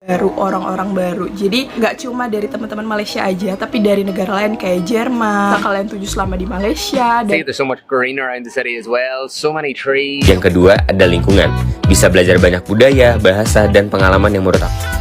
baru, orang-orang baru. Jadi nggak cuma dari teman-teman Malaysia aja, tapi dari negara lain kayak Jerman. Kalian tujuh selama di Malaysia. Dan there's so much green around the city as well, so many trees. Yang kedua ada lingkungan. Bisa belajar banyak budaya, bahasa, dan pengalaman yang menurut aku.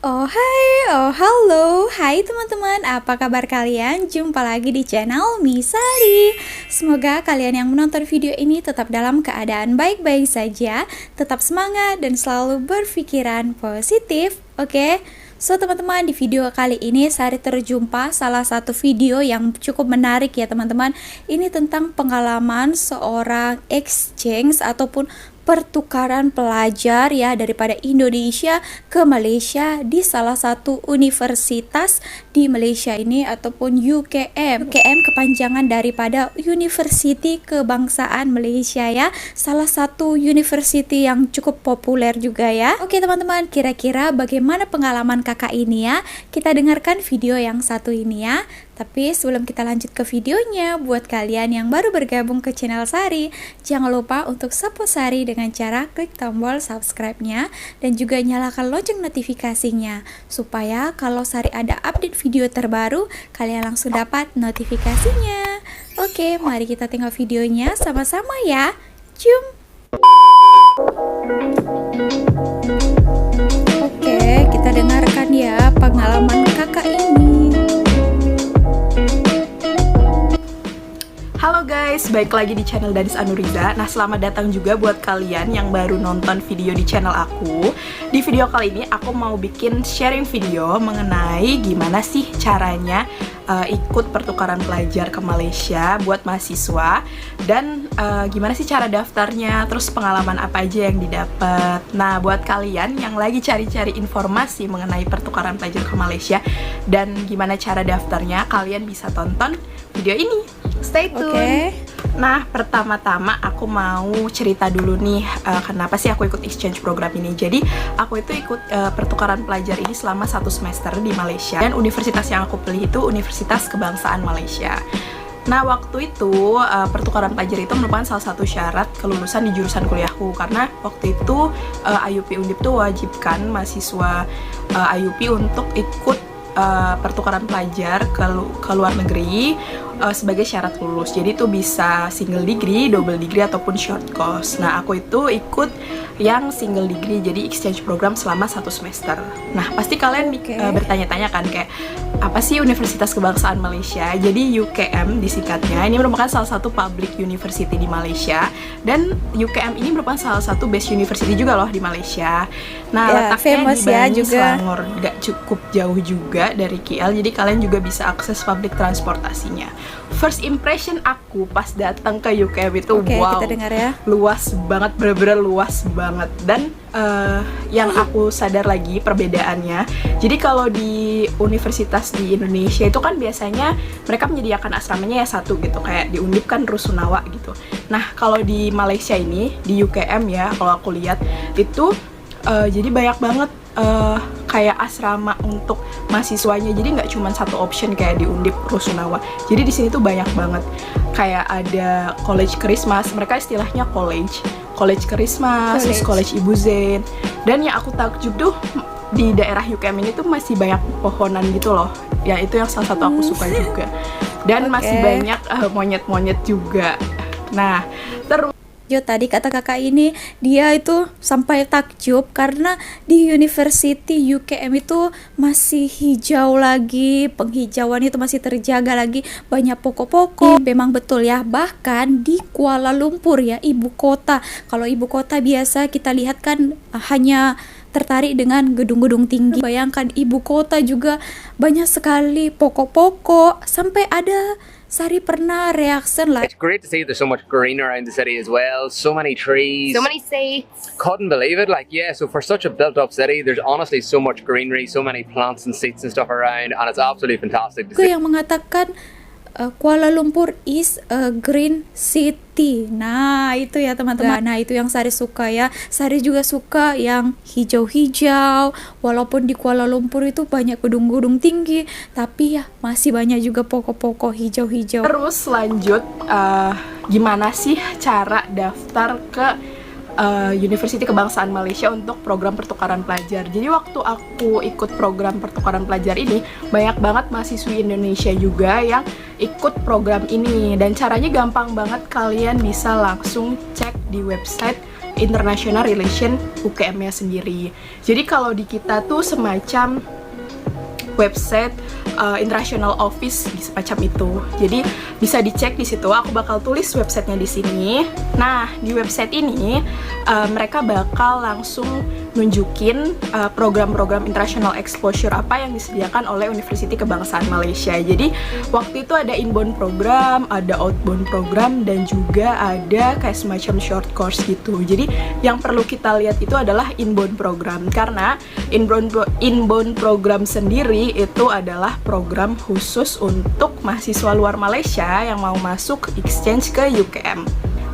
Oh hai, oh halo, hai teman-teman, apa kabar kalian? Jumpa lagi di channel Misari. Semoga kalian yang menonton video ini tetap dalam keadaan baik-baik saja, tetap semangat dan selalu berpikiran positif, oke? So teman-teman, di video kali ini Sari terjumpa salah satu video yang cukup menarik ya teman-teman. Ini tentang pengalaman seorang exchange ataupun pertukaran pelajar ya daripada Indonesia ke Malaysia di salah satu universitas di Malaysia ini ataupun UKM. UKM kepanjangan daripada University Kebangsaan Malaysia ya. Salah satu university yang cukup populer juga ya. Oke teman-teman, kira-kira bagaimana pengalaman kakak ini ya? Kita dengarkan video yang satu ini ya. Tapi sebelum kita lanjut ke videonya, buat kalian yang baru bergabung ke channel Sari, jangan lupa untuk support Sari dengan cara klik tombol subscribe-nya dan juga nyalakan lonceng notifikasinya, supaya kalau Sari ada update video terbaru, kalian langsung dapat notifikasinya. Oke, mari kita tengok videonya sama-sama ya. Cium! Oke, kita dengarkan ya pengalaman kakak ini. Halo guys, balik lagi di channel Dadis Anuriza. Nah, selamat datang juga buat kalian yang baru nonton video di channel aku. Di video kali ini aku mau bikin sharing video mengenai gimana sih caranya ikut pertukaran pelajar ke Malaysia buat mahasiswa. Dan gimana sih cara daftarnya, terus pengalaman apa aja yang didapat. Nah, buat kalian yang lagi cari-cari informasi mengenai pertukaran pelajar ke Malaysia dan gimana cara daftarnya, kalian bisa tonton video ini. Stay tune. Oke. Nah, pertama-tama aku mau cerita dulu nih kenapa sih aku ikut exchange program ini. Jadi, aku itu ikut pertukaran pelajar ini selama 1 semester di Malaysia. Dan universitas yang aku pilih itu Universitas Kebangsaan Malaysia. Nah, waktu itu pertukaran pelajar itu merupakan salah satu syarat kelulusan di jurusan kuliahku. Karena waktu itu IUP Undip tuh wajibkan mahasiswa IUP untuk ikut pertukaran pelajar ke luar negeri sebagai syarat lulus. Jadi itu bisa single degree, double degree, ataupun short course. Nah, aku itu ikut yang single degree, jadi exchange program selama 1 semester. Nah, pasti kalian bertanya-tanya kan kayak apa sih Universitas Kebangsaan Malaysia? Jadi UKM disingkatnya. Ini merupakan salah satu public university di Malaysia, dan UKM ini merupakan salah satu best university juga loh di Malaysia. Nah, letaknya di Bani Selangor, gak cukup jauh juga dari KL, jadi kalian juga bisa akses public transportasinya. First impression aku pas datang ke UKM itu, wow, kita dengar ya. Luas banget, bener-bener luas banget. Dan yang aku sadar lagi perbedaannya, jadi kalau di universitas di Indonesia itu kan biasanya mereka menyediakan asramanya ya satu gitu, kayak di Undip kan Rusunawa gitu. Nah, kalau di Malaysia ini, di UKM ya, kalau aku lihat itu jadi banyak banget kayak asrama untuk mahasiswanya. Jadi nggak cuma satu option kayak di Undip Rusunawa. Jadi di sini tuh banyak banget. Kayak ada College Christmas, mereka istilahnya College Christmas, terus College Ibu Zain. Dan yang aku takjub tuh di daerah UKM ini tuh masih banyak pohonan gitu loh. Ya itu yang salah satu aku suka juga. Dan masih banyak monyet-monyet juga. Nah, terus Tadi kata kakak ini, dia itu sampai takjub karena di University UKM itu masih hijau lagi, penghijauan itu masih terjaga lagi, banyak pokok-pokok. Memang betul ya, bahkan di Kuala Lumpur ya, ibu kota. Kalau ibu kota biasa kita lihat kan hanya tertarik dengan gedung-gedung tinggi. Bayangkan ibu kota juga banyak sekali pokok-pokok, sampai ada Sari pernah reaction like, It's great to see there's so much green around the city as well, so many trees, so many seats. couldn't believe it. Like, yeah, so for such a built-up city, there's honestly so much greenery, so many plants and seats and stuff around, and it's absolutely fantastic to see. yang mengatakan Kuala Lumpur is a green city. Nah itu ya teman-teman. Nah itu yang Sari suka ya. Sari juga suka yang hijau-hijau. Walaupun di Kuala Lumpur itu banyak gedung-gedung tinggi, tapi ya masih banyak juga pokok-pokok hijau-hijau. Terus lanjut, gimana sih cara daftar ke Universiti Kebangsaan Malaysia untuk program pertukaran pelajar. Jadi waktu aku ikut program pertukaran pelajar ini, banyak banget mahasiswi Indonesia juga yang ikut program ini. Dan caranya gampang banget, kalian bisa langsung cek di website International Relation UKM-nya sendiri. Jadi kalau di kita tuh semacam website International Office semacam itu. Jadi bisa dicek di situ. Aku bakal tulis websitenya di sini. Nah, di website ini mereka bakal langsung nunjukin program-program international exposure apa yang disediakan oleh Universiti Kebangsaan Malaysia. Jadi waktu itu ada inbound program, ada outbound program, dan juga ada kayak semacam short course gitu. Jadi yang perlu kita lihat itu adalah inbound program, karena inbound program sendiri itu adalah program khusus untuk mahasiswa luar Malaysia yang mau masuk exchange ke UKM.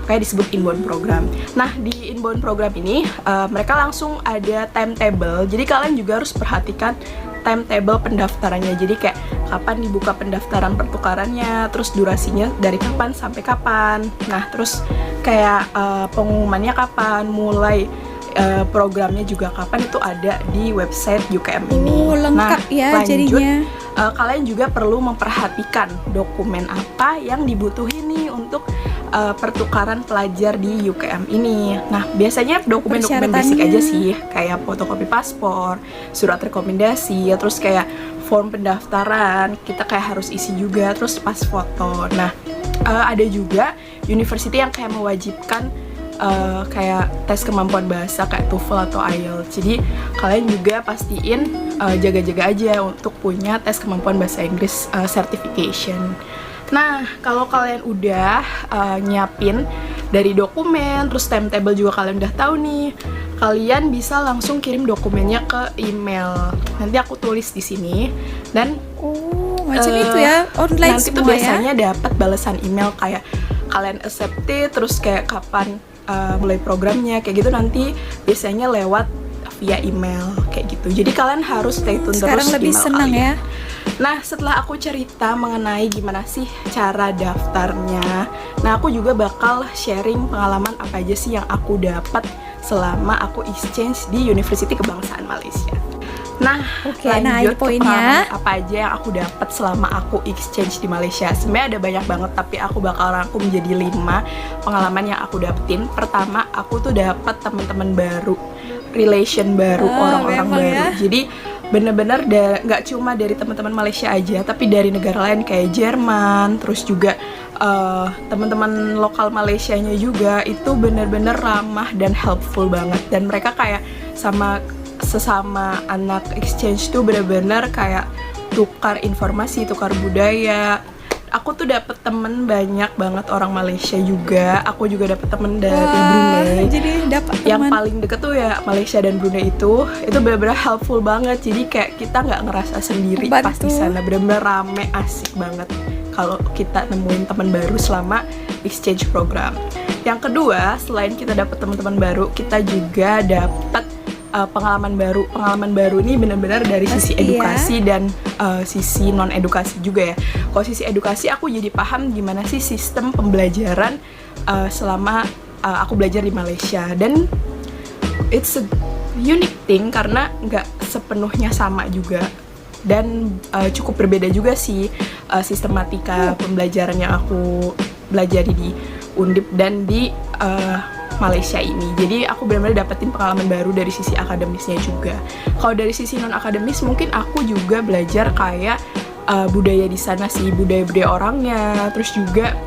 Kayak disebut inbound program. Nah, di inbound program ini mereka langsung ada timetable. Jadi kalian juga harus perhatikan timetable pendaftarannya. Jadi kayak kapan dibuka pendaftaran pertukarannya, terus durasinya dari kapan sampai kapan. Nah, terus kayak pengumumannya kapan, mulai programnya juga kapan, itu ada di website UKM ini. Lengkap nah, ya lanjut, jadinya. Kalian juga perlu memperhatikan dokumen apa yang dibutuhin nih untuk pertukaran pelajar di UKM ini. Nah, biasanya dokumen-dokumen basic aja sih, kayak fotokopi paspor, surat rekomendasi, ya, terus kayak form pendaftaran, kita kayak harus isi juga, terus pas foto. Nah, ada juga university yang kayak mewajibkan kayak tes kemampuan bahasa kayak TOEFL atau IELTS. Jadi kalian juga pastiin jaga-jaga aja untuk punya tes kemampuan bahasa Inggris certification. Nah, kalau kalian udah nyiapin dari dokumen, terus timetable juga kalian udah tahu nih, kalian bisa langsung kirim dokumennya ke email. Nanti aku tulis di sini, dan macam itu ya, online nanti semua tuh biasanya ya. dapat balasan email kayak kalian accepted, terus kayak kapan mulai programnya, kayak gitu nanti biasanya lewat via email kayak gitu. Jadi kalian harus stay tune Sekarang terus lebih email senang kalian. ya. Nah, setelah aku cerita mengenai gimana sih cara daftarnya, nah aku juga bakal sharing pengalaman apa aja sih yang aku dapat selama aku exchange di Universiti Kebangsaan Malaysia. Nah, lanjut ke pengalaman apa aja yang aku dapat selama aku exchange di Malaysia. Sebenarnya ada banyak banget, tapi aku bakal rangkum menjadi 5 pengalaman yang aku dapetin. Pertama, aku tuh dapat teman-teman baru, relation baru, orang-orang baru. Ya? Jadi bener-bener nggak cuma dari teman-teman Malaysia aja, tapi dari negara lain kayak Jerman, terus juga teman-teman lokal Malaysianya juga itu bener-bener ramah dan helpful banget. Dan mereka kayak sesama anak exchange tuh bener-bener kayak tukar informasi, tukar budaya. Aku tuh dapet temen banyak banget orang Malaysia juga. Aku juga dapet temen dari Brunei. Jadi dapet teman. Yang paling deket tuh ya Malaysia dan Brunei itu bener-bener helpful banget. Jadi kayak kita nggak ngerasa sendiri pas di sana. Bener-bener rame, asik banget kalau kita nemuin teman baru selama exchange program. Yang kedua, selain kita dapet teman-teman baru, kita juga dapet pengalaman baru. Pengalaman baru ini benar-benar dari sisi edukasi dan sisi non edukasi juga ya. Kalau sisi edukasi aku jadi paham gimana sih sistem pembelajaran selama aku belajar di Malaysia, dan it's a unique thing karena nggak sepenuhnya sama juga, dan cukup berbeda juga sih sistematika pembelajaran yang aku pelajari di Undip dan di Malaysia ini. Jadi aku benar-benar dapetin pengalaman baru dari sisi akademisnya juga. Kalau dari sisi non akademis mungkin aku juga belajar kayak budaya di sana sih, budaya-budaya orangnya, terus juga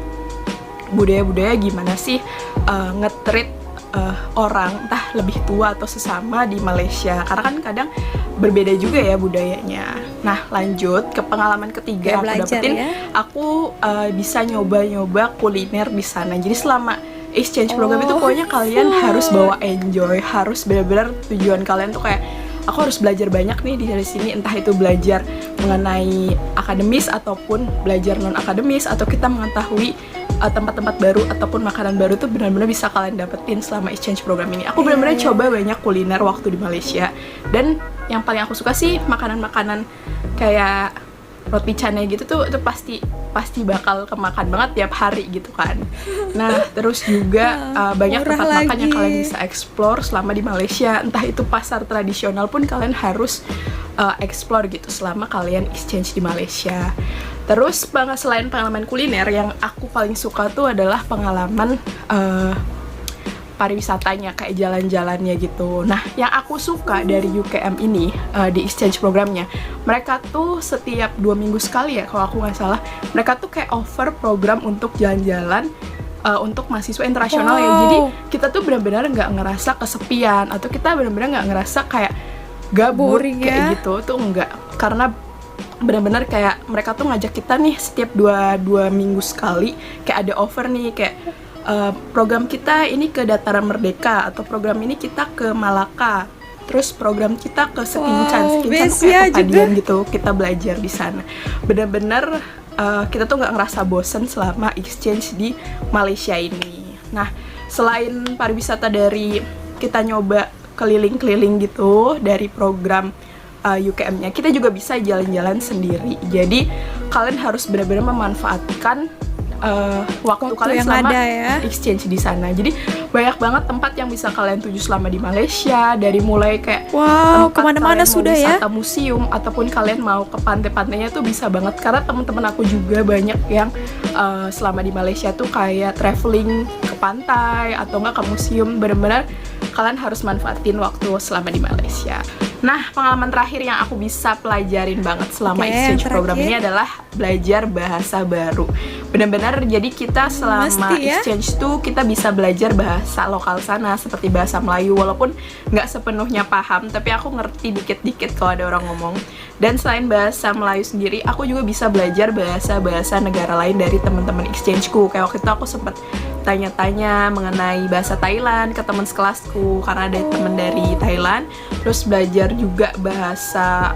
budaya-budaya gimana sih nge-treat orang entah lebih tua atau sesama di Malaysia, karena kan kadang berbeda juga ya budayanya. Nah, lanjut ke pengalaman ketiga yang aku dapetin ya? Aku bisa nyoba-nyoba kuliner di sana. Jadi selama exchange program itu pokoknya kalian harus bawa enjoy, harus benar-benar tujuan kalian tuh kayak aku harus belajar banyak nih dari sini, entah itu belajar mengenai akademis ataupun belajar non akademis, atau kita mengetahui tempat-tempat baru ataupun makanan baru tuh benar-benar bisa kalian dapetin selama exchange program ini. Aku benar-benar coba banyak kuliner waktu di Malaysia, dan yang paling aku suka sih makanan-makanan kayak roti canai gitu tuh itu pasti bakal kemakan banget tiap hari gitu kan. Nah, terus juga banyak tempat makan yang kalian bisa explore selama di Malaysia. Entah itu pasar tradisional pun kalian harus explore gitu selama kalian exchange di Malaysia. Terus selain pengalaman kuliner, yang aku paling suka tuh adalah pengalaman pariwisatanya, kayak jalan-jalannya gitu. Nah, yang aku suka dari UKM ini di exchange programnya, mereka tuh setiap 2 minggu sekali ya kalau aku nggak salah, mereka tuh kayak offer program untuk jalan-jalan untuk mahasiswa internasional ya. Jadi kita tuh benar-benar nggak ngerasa kesepian, atau kita benar-benar nggak ngerasa kayak gabut kayak gitu tuh enggak, karena benar-benar kayak mereka tuh ngajak kita nih setiap dua minggu sekali, kayak ada offer nih, kayak program kita ini ke Dataran Merdeka, atau program ini kita ke Malaka, terus program kita ke Sekinchan tuh kayak kepadian gitu, kita belajar di sana. Benar-benar kita tuh nggak ngerasa bosen selama exchange di Malaysia ini. Nah, selain pariwisata dari kita nyoba keliling-keliling gitu dari program UKM-nya, kita juga bisa jalan-jalan sendiri. Jadi kalian harus benar-benar memanfaatkan waktu kalian selama exchange di sana. Jadi banyak banget tempat yang bisa kalian tuju selama di Malaysia, dari mulai kayak kemana-mana sudah ya, wisata museum, ataupun kalian mau ke pantai-pantainya tuh bisa banget. Karena teman-teman aku juga banyak yang selama di Malaysia tuh kayak traveling ke pantai atau enggak ke museum. Benar-benar kalian harus manfaatin waktu selama di Malaysia. Nah, pengalaman terakhir yang aku bisa pelajarin banget selama exchange program ini adalah belajar bahasa baru. Benar-benar jadi kita selama exchange tuh kita bisa belajar bahasa lokal sana, seperti bahasa Melayu, walaupun nggak sepenuhnya paham, tapi aku ngerti dikit-dikit kalau ada orang ngomong. Dan selain bahasa Melayu sendiri, aku juga bisa belajar bahasa-bahasa negara lain dari teman-teman exchangeku. Kayak waktu itu aku sempat tanya-tanya mengenai bahasa Thailand ke teman sekelasku karena ada teman dari Thailand. Terus belajar juga bahasa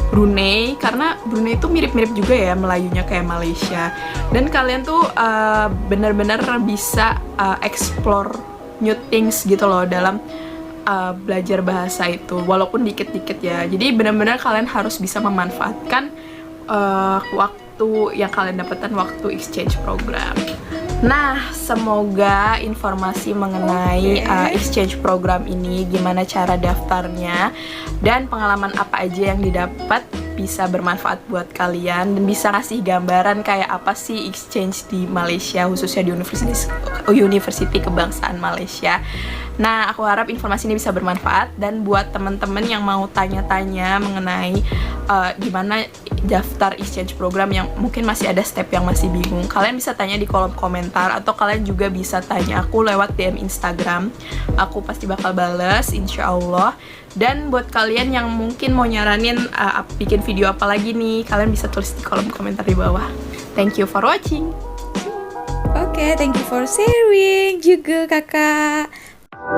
Brunei, karena Brunei itu mirip-mirip juga ya Melayunya kayak Malaysia. Dan kalian tuh benar-benar bisa explore new things gitu loh dalam belajar bahasa itu, walaupun dikit-dikit ya. Jadi benar-benar kalian harus bisa memanfaatkan waktu yang kalian dapatkan waktu exchange program. Nah, semoga informasi mengenai exchange program ini, gimana cara daftarnya, dan pengalaman apa aja yang didapat bisa bermanfaat buat kalian, dan bisa ngasih gambaran kayak apa sih exchange di Malaysia, khususnya di University Kebangsaan Malaysia. Nah, aku harap informasi ini bisa bermanfaat, dan buat teman-teman yang mau tanya-tanya mengenai gimana daftar exchange program yang mungkin masih ada step yang masih bingung, kalian bisa tanya di kolom komentar, atau kalian juga bisa tanya aku lewat DM Instagram. Aku pasti bakal bales, insya Allah. Dan buat kalian yang mungkin mau nyaranin bikin video apa lagi nih, kalian bisa tulis di kolom komentar di bawah. Thank you for watching. Oke, thank you for sharing juga kakak.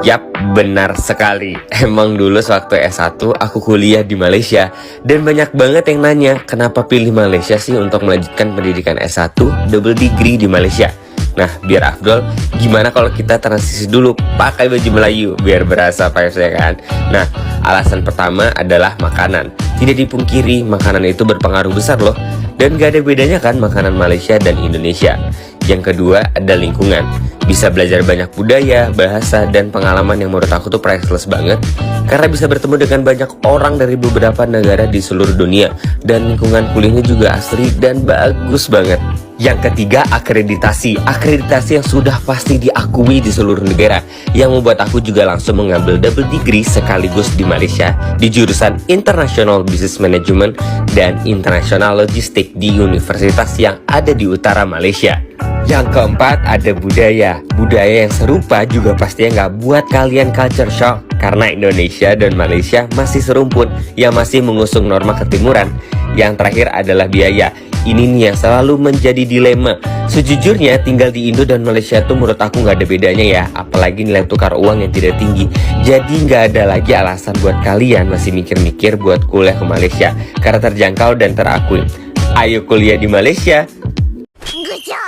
Yap, benar sekali. Emang dulu sewaktu S1 aku kuliah di Malaysia, dan banyak banget yang nanya kenapa pilih Malaysia sih untuk melanjutkan pendidikan S1 double degree di Malaysia. Nah, biar afdol, gimana kalau kita transisi dulu pakai baju Melayu biar berasa vibes ya kan? Nah, alasan pertama adalah makanan. Tidak dipungkiri, makanan itu berpengaruh besar loh. Dan gak ada bedanya kan makanan Malaysia dan Indonesia. Yang kedua ada lingkungan. Bisa belajar banyak budaya, bahasa, dan pengalaman yang menurut aku tuh priceless banget. Karena bisa bertemu dengan banyak orang dari beberapa negara di seluruh dunia. Dan lingkungan kuliahnya juga asri dan bagus banget. Yang ketiga, akreditasi. Akreditasi yang sudah pasti diakui di seluruh negara, yang membuat aku juga langsung mengambil double degree sekaligus di Malaysia di jurusan International Business Management dan International Logistics di universitas yang ada di utara Malaysia. Yang keempat ada budaya. Budaya yang serupa juga pastinya nggak buat kalian culture shock, karena Indonesia dan Malaysia masih serumpun yang masih mengusung norma ketimuran. Yang terakhir adalah biaya. ini nih yang selalu menjadi dilema. Sejujurnya tinggal di Indo dan Malaysia tuh menurut aku nggak ada bedanya ya, apalagi nilai tukar uang yang tidak tinggi. Jadi nggak ada lagi alasan buat kalian masih mikir-mikir buat kuliah ke Malaysia, karena terjangkau dan terakui. Ayo kuliah di Malaysia.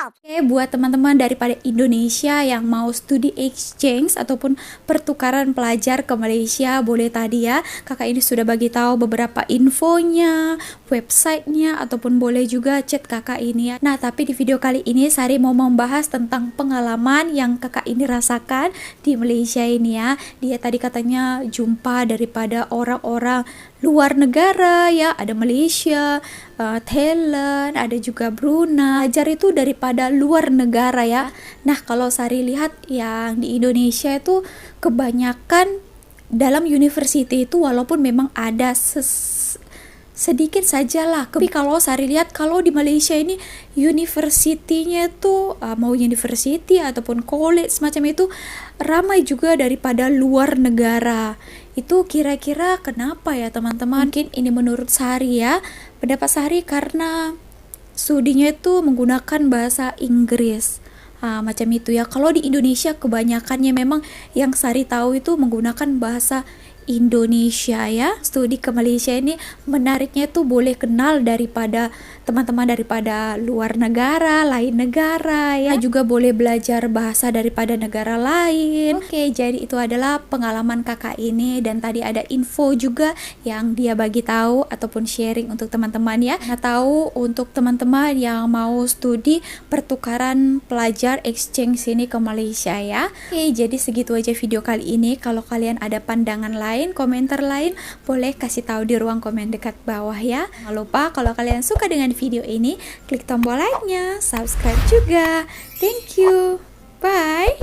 Oke, buat teman-teman daripada Indonesia yang mau studi exchange ataupun pertukaran pelajar ke Malaysia, boleh tadi ya, kakak ini sudah bagi tahu beberapa infonya, websitenya, ataupun boleh juga chat kakak ini ya. Nah, tapi di video kali ini Sari mau membahas tentang pengalaman yang kakak ini rasakan di Malaysia ini ya. Dia tadi katanya jumpa daripada orang-orang luar negara ya, ada Malaysia, Thailand, ada juga Brunei. Pelajar itu daripada luar negara ya. Nah, kalau Sari lihat yang di Indonesia itu kebanyakan dalam university itu walaupun memang ada sedikit saja lah. Tapi kalau Sari lihat kalau di Malaysia ini university-nya itu mau university ataupun college semacam itu ramai juga daripada luar negara. Itu kira-kira kenapa ya teman-teman? Mungkin ini menurut Sari ya, pendapat Sari karena studinya itu menggunakan bahasa Inggris. Macam itu ya. Kalau di Indonesia kebanyakannya memang yang Sari tahu itu menggunakan bahasa Indonesia ya. Studi ke Malaysia ini menariknya itu boleh kenal daripada teman-teman daripada luar negara, lain negara ya. Juga boleh belajar bahasa daripada negara lain. Oke, jadi itu adalah pengalaman kakak ini, dan tadi ada info juga yang dia bagi tahu ataupun sharing untuk teman-teman ya. Nah, tahu untuk teman-teman yang mau studi pertukaran pelajar exchange ini ke Malaysia ya. Oke, jadi segitu aja video kali ini. Kalau kalian ada pandangan lain, komentar lain, boleh kasih tahu di ruang komen dekat bawah ya. Jangan lupa kalau kalian suka dengan video ini, klik tombol like-nya, subscribe juga. Thank you. Bye.